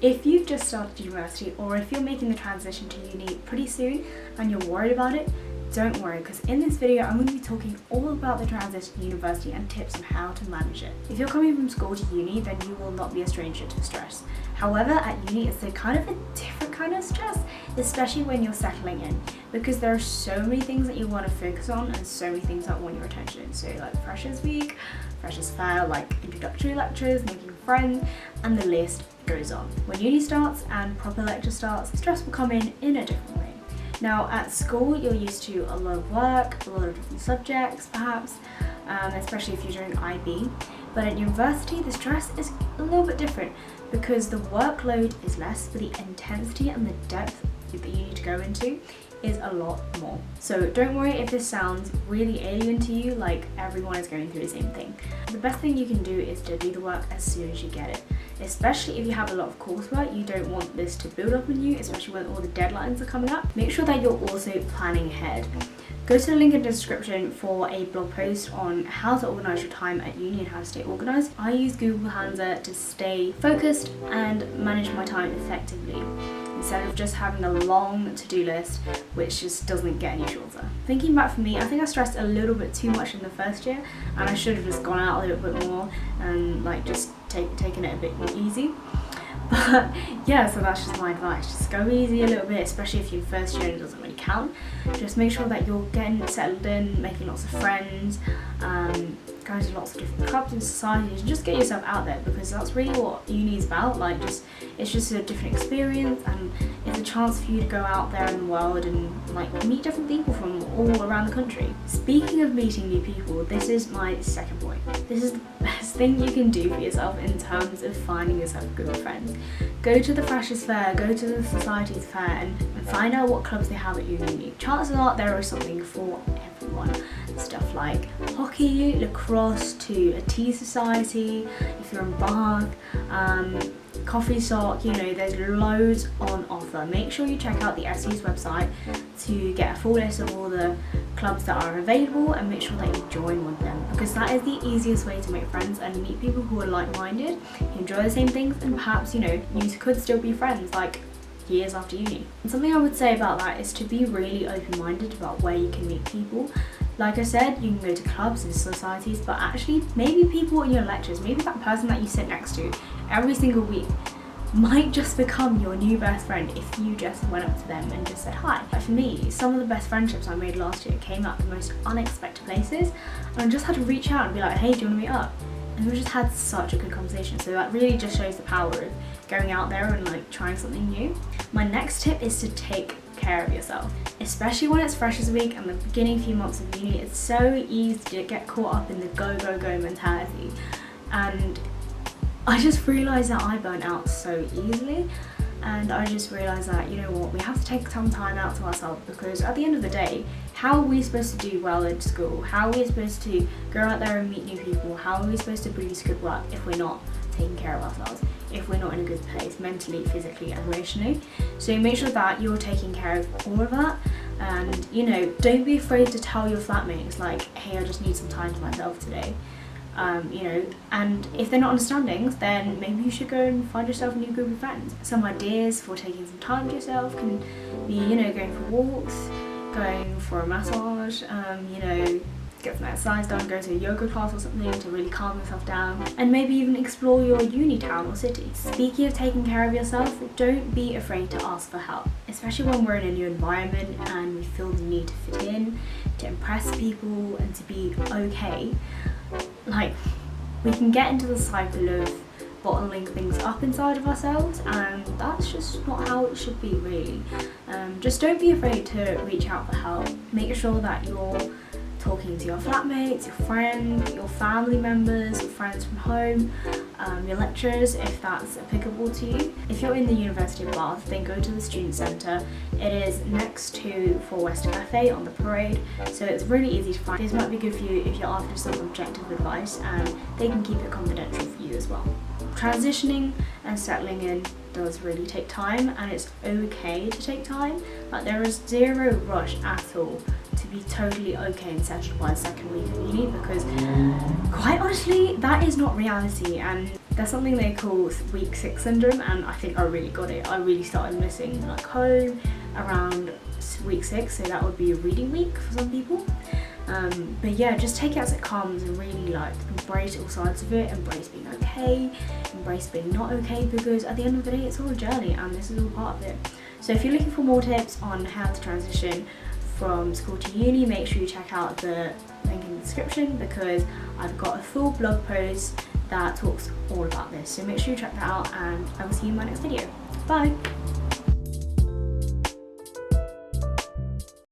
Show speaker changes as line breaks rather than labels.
If you've just started university or if you're making the transition to uni pretty soon and you're worried about it, don't worry, because in this video I'm going to be talking all about the transition to university and tips on how to manage it. If you're coming from school to uni, then you will not be a stranger to stress. However, at uni it's a kind of a different kind of stress, especially when you're settling in, because there are so many things that you want to focus on and so many things that want your attention. So like Freshers Week, Freshers Fair, like introductory lectures, making friends, and the list goes on. When uni starts and proper lecture starts, stress will come in a different way. Now at school you're used to a lot of work, a lot of different subjects perhaps, especially if you're doing IB, but at university the stress is a little bit different because the workload is less, but the intensity and the depth that you need to go into is a lot more. So don't worry if this sounds really alien to you, like everyone is going through the same thing. The best thing you can do is to do the work as soon as you get it. Especially if you have a lot of coursework, you don't want this to build up on you, especially when all the deadlines are coming up. Make sure that you're also planning ahead. Go to the link in the description for a blog post on how to organise your time at uni and how to stay organised. I use Google Calendar to stay focused and manage my time effectively, instead of just having a long to-do list which just doesn't get any shorter. Thinking back for me, I think I stressed a little bit too much in the first year and I should have just gone out a little bit more and like just taken it a bit more easy. But yeah, so that's just my advice. Just go easy a little bit, especially if you're first year and it doesn't really count. Just make sure that you're getting settled in, making lots of friends, going to lots of different clubs and societies, and just get yourself out there, because that's really what uni is about. Like, it's just a different experience and it's a chance for you to go out there in the world and like meet different people from all around the country. Speaking of meeting new people, this is my second point. This is the best thing you can do for yourself in terms of finding yourself good friends. Go to the Freshers Fair, go to the Societies Fair and find out what clubs they have at your uni. Chances are there is something for everyone. Stuff like hockey, lacrosse, to a tea society, if you're in Bath, coffee sock, you know, there's loads on offer. Make sure you check out the SU's website to get a full list of all the clubs that are available and make sure that you join one of them, because that is the easiest way to make friends and meet people who are like-minded, who enjoy the same things, and perhaps, you know, you could still be friends like years after uni. And something I would say about that is to be really open-minded about where you can meet people. Like I said, you can go to clubs and societies, but actually maybe people in your lectures, maybe that person that you sit next to every single week might just become your new best friend if you just went up to them and just said hi. But for me, some of the best friendships I made last year came out of the most unexpected places, and I just had to reach out and be like, hey, do you want to meet up? And we just had such a good conversation. So that really just shows the power of going out there and like trying something new. My next tip is to take care of yourself, especially when it's Freshers Week and the beginning few months of uni. It's so easy to get caught up in the go go go mentality, and I just realised that I burnt out so easily, and I just realised that, you know what, we have to take some time out to ourselves, because at the end of the day, how are we supposed to do well in school? How are we supposed to go out there and meet new people? How are we supposed to produce good work if we're not taking care of ourselves, if we're not in a good place mentally, physically and emotionally? So make sure that you're taking care of all of that, and you know, don't be afraid to tell your flatmates like, hey, I just need some time to myself today. You know, and if they're not understanding, then maybe you should go and find yourself a new group of friends. Some ideas for taking some time to yourself can be, you know, going for walks, going for a massage, you know, get some exercise done, go to a yoga class or something to really calm yourself down, and maybe even explore your uni town or city. Speaking of taking care of yourself, don't be afraid to ask for help, especially when we're in a new environment and we feel the need to fit in, to impress people and to be okay. Like, we can get into the cycle of bottling things up inside of ourselves, and that's just not how it should be, really. Just don't be afraid to reach out for help. Make sure that you're talking to your flatmates, your friends, your family members, your friends from home, your lecturers, if that's applicable to you. If you're in the University of Bath, then go to the Student Centre. It is next to For West Cafe on the Parade, so it's really easy to find. This might be good for you if you're after some objective advice, and they can keep it confidential for you as well. Transitioning and settling in does really take time, and it's okay to take time. Like, there is zero rush at all to be totally okay and settled by the second week of uni, because quite honestly that is not reality, and There's something they call week 6 syndrome, and I think I really got it. I really started missing like home around week 6, so that would be a reading week for some people. But yeah, just take it as it comes and really like embrace all sides of it, embrace being okay, embrace being not okay, because at the end of the day it's all a journey and this is all part of it. So if you're looking for more tips on how to transition from school to uni, make sure you check out the link in the description, because I've got a full blog post that talks all about this. So make sure you check that out, and I will see you in my next video. Bye!